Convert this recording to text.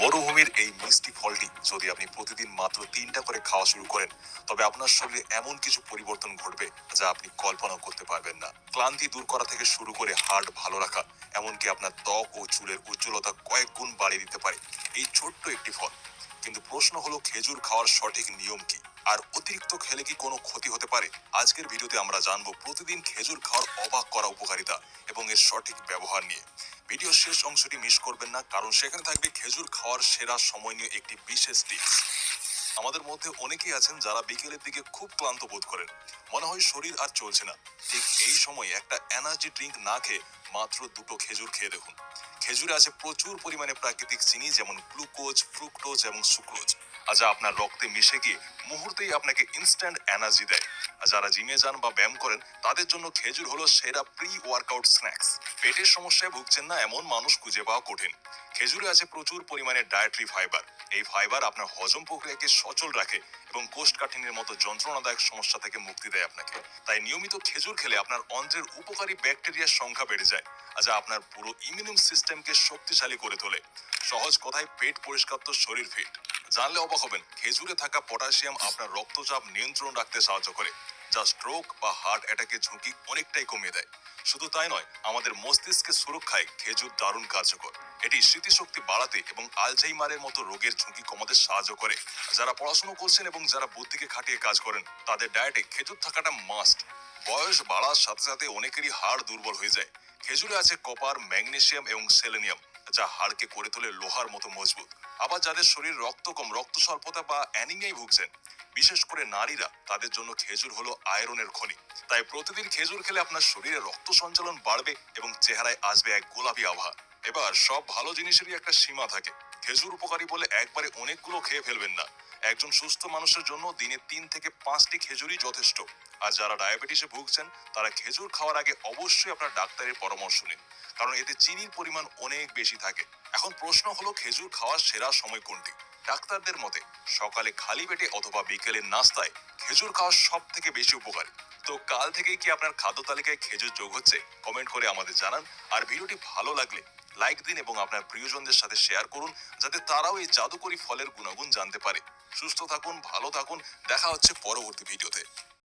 মরুভূমির এই মিষ্টি ফলটি যদি আপনি প্রতিদিন মাত্র 3টা করে খাওয়া শুরু করেন, তবে আপনার শরীরে এমন কিছু পরিবর্তন ঘটবে যা আপনি কল্পনাও করতে পারবেন না। ক্লান্তি দূর করা থেকে শুরু করে হার্ট ভালো রাখা, এমনকি আপনার ত্বক ও চুলের উজ্জ্বলতা কয়েক গুণ বাড়িয়ে দিতে পারে এই ছোট্ট একটি ফল। কিন্তু প্রশ্ন হলো, খেজুর খাওয়ার সঠিক নিয়ম কি, আর অতিরিক্ত খেলে কি কোনো ক্ষতি হতে পারে? আজকের ভিডিওতে আমরা জানবো প্রতিদিন খেজুর খাওয়ার অবাক করা উপকারিতা এবং এর সঠিক ব্যবহার নিয়ে। ভিডিও শেষ অংশটি মিস করবেন না, কারণ সেখানে থাকবে খেজুর খাওয়ার সেরা সময় নিয়ে একটি বিশেষ টিপস। আমাদের মধ্যে অনেকেই আছেন যারা বিকেলের দিকে খুব ক্লান্ত বোধ করেন, মনে হয় শরীর আর চলছে না। ঠিক এই সময় একটা এনার্জি ড্রিঙ্ক না খেয়ে মাত্র 2টো খেজুর খেয়ে দেখুন। খেজুরে আছে প্রচুর পরিমাণে প্রাকৃতিক চিনি, যেমন গ্লুকোজ, ফ্রুক্টোজ এবং সুক্রোজ, আর যা আপনার রক্তে মিশে গিয়ে মুহূর্তেই আপনাকে ইনস্ট্যান্ট এনার্জি দেয়। আর যারা জিমে যান বা ব্যায়াম করেন, তাদের জন্য খেজুর হলো সেরা প্রি ওয়ার্কআউট স্ন্যাক্স। পেটের সমস্যায় ভুগছেন না এমন মানুষ খুঁজে পাওয়া কঠিন। খেজুরে আছে প্রচুর পরিমাণে ডায়েটরি ফাইবার। এই ফাইবার আপনার হজম প্রক্রিয়াকে সচল রাখে এবং কোষ্ঠকাঠিন্যের মতো যন্ত্রণাদায়ক সমস্যা থেকে মুক্তি দেয় আপনাকে। তাই নিয়মিত খেজুর খেলে আপনার অন্ত্রের উপকারী ব্যাকটেরিয়ার সংখ্যা বেড়ে যায়, যা আপনার পুরো ইমিউন সিস্টেমকে শক্তিশালী করে তোলে। সহজ কথায়, পেট পরিষ্কার তো শরীর ফিট। জানলে অবাক হবেন, খেজুরে থাকা পটাশিয়াম আপনার রক্তচাপ নিয়ন্ত্রণ রাখতে সাহায্য করে, যা স্ট্রোক বা হার্ট অ্যাটাকের ঝুঁকি অনেকটাই কমিয়ে দেয়। শুধু তাই নয়, আমাদের মস্তিষ্কের সুরক্ষায় খেজুর দারুণ কার্যকর। এটি স্মৃতিশক্তি বাড়াতে এবং আলঝেইমারের মতো রোগের ঝুঁকি কমাতে সাহায্য করে। যারা পড়াশোনা করছেন এবং যারা বুদ্ধিকে খাটিয়ে কাজ করেন, তাদের ডায়েটে খেজুর থাকাটা মাস্ট। বয়স বাড়ার সাথে সাথে অনেকেরই হাড় দুর্বল হয়ে যায়। খেজুরে আছে কপার, ম্যাগনেসিয়াম এবং সেলেনিয়াম, যা হাড়কে করে তোলে লোহার মতো মজবুত। আবার যাদের শরীর রক্ত কম, রক্ত স্বল্পতা বা অ্যানিমিয়ায় ভুগছেন, বিশেষ করে নারীরা, তাদের জন্য খেজুর হলো আয়রনের খনি। তাই প্রতিদিন খেজুর খেলে আপনার শরীরে রক্ত সঞ্চালন বাড়বে এবং চেহারায় আসবে এক গোলাপি আভা। এবার সব ভালো জিনিসেরই একটা সীমা থাকে। খেজুর উপকারী বলে একবারে অনেকগুলো খেয়ে ফেলবেন না। একজন সুস্থ মানুষের জন্য দিনে 3 থেকে 5টি খেজুরই যথেষ্ট। আর যারা ডায়াবেটিসে ভুগছেন, তারা খেজুর খাওয়ার আগে অবশ্যই আপনার ডাক্তারের পরামর্শ নিন, কারণ এতে চিনির পরিমাণ অনেক বেশি থাকে। এখন প্রশ্ন হলো, খেজুর খাওয়ার সেরা সময় কোনটি? ডাক্তারদের মতে সকালে খালি পেটে অথবা বিকেলের নাস্তায় খেজুর খাওয়া সব থেকে বেশি উপকারী। তো কাল থেকেই কি আপনার খাদ্য তালিকায় খেজুর যোগ হচ্ছে? কমেন্ট করে আমাদের জানান। আর ভিডিওটি ভালো লাগলে লাইক দিন এবং আপনার প্রিয়জনদের সাথে শেয়ার করুন, যাতে তারাও এই জাদুকরী ফলের গুণাগুণ জানতে পারে। সুস্থ থাকুন, ভালো থাকুন, দেখা হচ্ছে পরবর্তী ভিডিওতে।